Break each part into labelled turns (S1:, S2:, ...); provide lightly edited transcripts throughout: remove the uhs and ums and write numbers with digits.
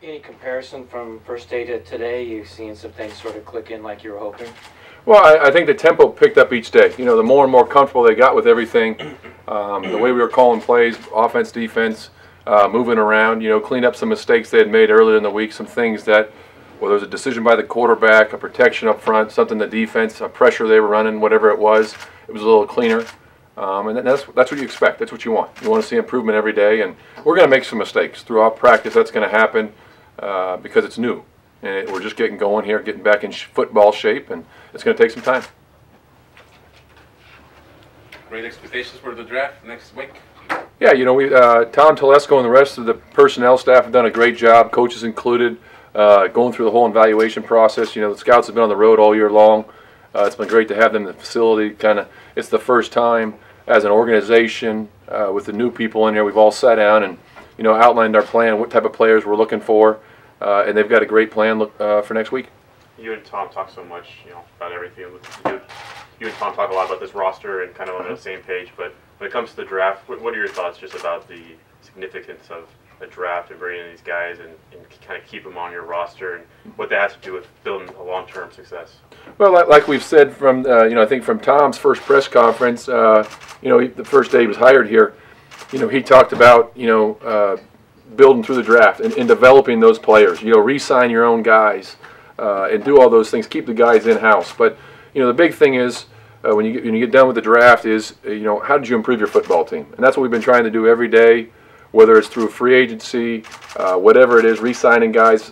S1: Any comparison from first day to today? You've seen some things sort of click in like you were hoping?
S2: Well, I think the tempo picked up each day. You know, the more and more comfortable they got with everything, the way we were calling plays, offense, defense, moving around, you know, cleaned up some mistakes they had made earlier in the week, some things that, whether it was a decision by the quarterback, a protection up front, something the defense, a pressure they were running, whatever it was a little cleaner. And that's what you expect. That's what you want. You want to see improvement every day, and we're going to make some mistakes throughout practice. That's going to happen because it's new, and we're just getting going here, getting back in football shape, and it's going to take some time.
S3: Great expectations for the draft next week.
S2: Yeah, you know, Tom Telesco and the rest of the personnel staff have done a great job, coaches included, going through the whole evaluation process. You know, the scouts have been on the road all year long. It's been great to have them in the facility. It's the first time as an organization with the new people in here. We've all sat down and, you know, outlined our plan, what type of players we're looking for, and they've got a great plan for next week.
S4: You and Tom talk so much, you know, about everything. You and Tom talk a lot about this roster and kind of on the same page. But when it comes to the draft, what are your thoughts just about the significance of a draft and bringing in these guys and kind of keep them on your roster and what that has to do with building a long-term success?
S2: Well, like we've said from, you know, I think from Tom's first press conference, you know, the first day he was hired here, you know, he talked about, you know, building through the draft and developing those players, you know, re-sign your own guys and do all those things, keep the guys in-house. But, you know, the big thing is when you get done with the draft is, you know, how did you improve your football team? And that's what we've been trying to do every day, whether it's through free agency, whatever it is, re-signing guys,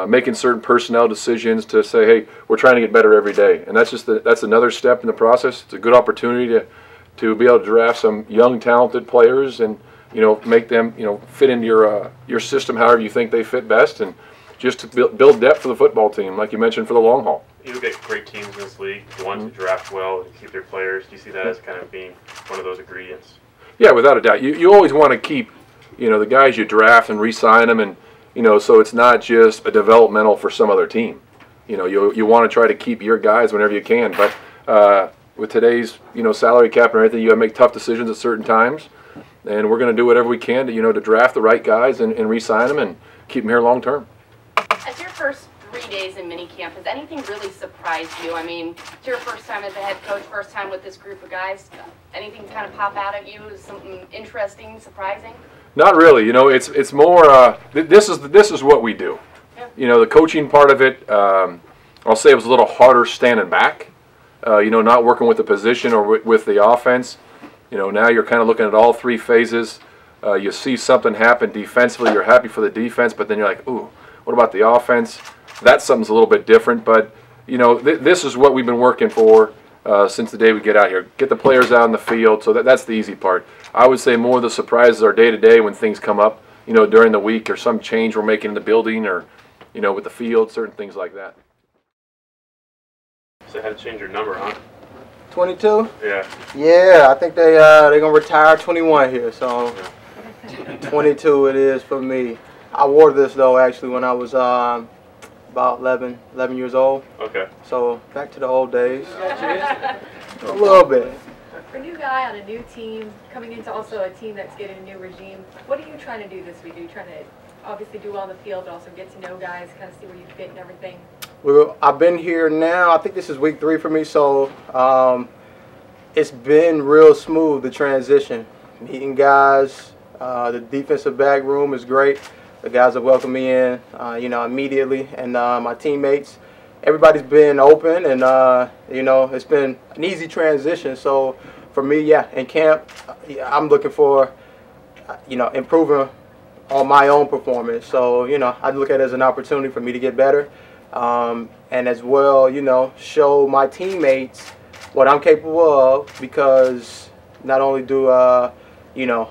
S2: making certain personnel decisions to say, hey, we're trying to get better every day. And that's another step in the process. It's a good opportunity to be able to draft some young, talented players and, you know, make them, you know, fit into your system however you think they fit best, and just to build depth for the football team, like you mentioned, for the long haul.
S4: You look at great teams in this league, the ones who draft well and keep their players. Do you see that as kind of being one of those ingredients?
S2: Yeah, without a doubt. You always want to keep, you know, the guys you draft and re-sign them, and, you know, so it's not just a developmental for some other team. You know, you want to try to keep your guys whenever you can, but with today's, you know, salary cap and everything, you got to make tough decisions at certain times, and we're going to do whatever we can to, you know, to draft the right guys and re-sign them and keep them here long term.
S5: As your first 3 days in minicamp, has anything really surprised you? I mean, it's your first time as a head coach, first time with this group of guys. Anything kind of pop out at you as something interesting, surprising?
S2: Not really. You know, it's more. This is what we do.
S5: Yeah.
S2: You know, the coaching part of it. I'll say it was a little harder standing back. You know, not working with the position or with the offense. You know, now you're kind of looking at all three phases. You see something happen defensively, you're happy for the defense, but then you're like, ooh, what about the offense? That's something's a little bit different, but, you know, this is what we've been working for since the day we get out here. Get the players out in the field, so that's the easy part. I would say more of the surprises are day-to-day when things come up, you know, during the week, or some change we're making in the building, or, you know, with the field, certain things like that.
S4: So I had to change your number, huh?
S6: 22?
S4: Yeah.
S6: Yeah, I think they're gonna retire 21 here, so 22 it is for me. I wore this though actually when I was about 11 years old.
S4: Okay.
S6: So back to the old days. A little bit.
S7: For a new guy on a new team, coming into also a team that's getting a new regime, what are you trying to do this week? Are you trying to obviously do well in the field, but also get to know guys, kind of see where you fit and everything?
S6: Well, I've been here now, I think this is week 3 for me, so it's been real smooth, the transition. Meeting guys, the defensive back room is great. The guys have welcomed me in, you know, immediately, and my teammates, everybody's been open, and you know, it's been an easy transition. So for me, yeah, in camp, I'm looking for, you know, improving on my own performance. So, you know, I look at it as an opportunity for me to get better, and as well, you know, show my teammates what I'm capable of, because not only do you know,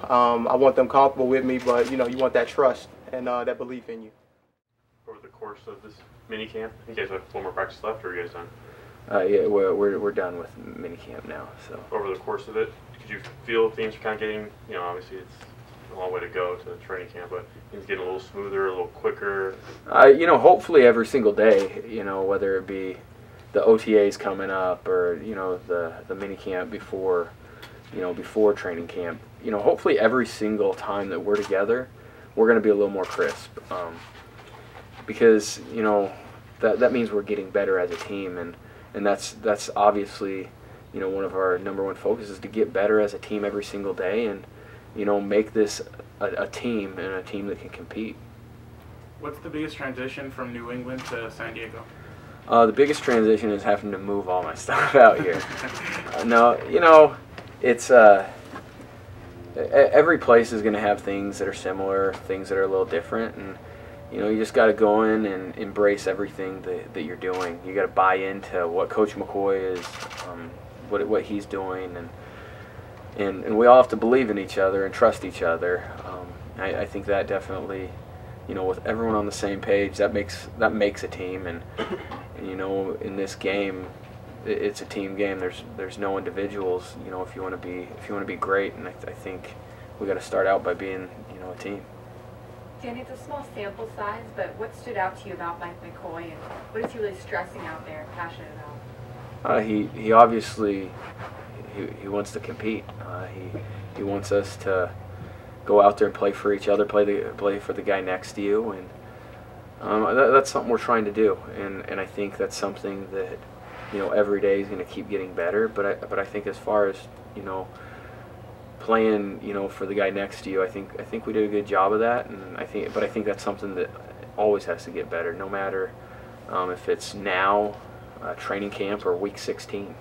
S6: I want them comfortable with me, but, you know, you want that trust and that belief in you.
S4: Over the course of this mini camp, you guys have 4 more practice left, or are you guys done?
S8: Yeah, we're done with minicamp now. So
S4: Over the course of it, could you feel things are kind of getting, you know, obviously it's a long way to go to the training camp, but things getting a little smoother, a little quicker?
S8: you know, hopefully every single day, you know, whether it be the OTAs coming up or, you know, the minicamp before, you know, before training camp, you know, hopefully every single time that we're together, we're going to be a little more crisp. because you know that means we're getting better as a team, and that's obviously, you know, one of our number one focuses, to get better as a team every single day, and you know, make this a team, and a team that can compete.
S9: What's the biggest transition from New England to San Diego?
S8: The biggest transition is having to move all my stuff out here. No, you know, it's every place is going to have things that are similar, things that are a little different, and you know, you just got to go in and embrace everything that you're doing. You got to buy into what Coach McCoy is, what he's doing, and we all have to believe in each other and trust each other. I think that definitely, you know, with everyone on the same page, that makes a team, and you know, in this game, it's a team game. There's no individuals. You know, if you want to be great, and I think we got to start out by being, you know, a team.
S7: Danny, it's a small sample size, but what stood out to you about Mike McCoy, and what is he really stressing out there, passionate about?
S8: He obviously he wants to compete. He wants us to go out there and play for each other, play for the guy next to you, and that's something we're trying to do. And I think that's something that, you know, every day is going to keep getting better. But I think as far as, you know, playing, you know, for the guy next to you, I think we did a good job of that, and I think that's something that always has to get better, no matter if it's now training camp or week 16.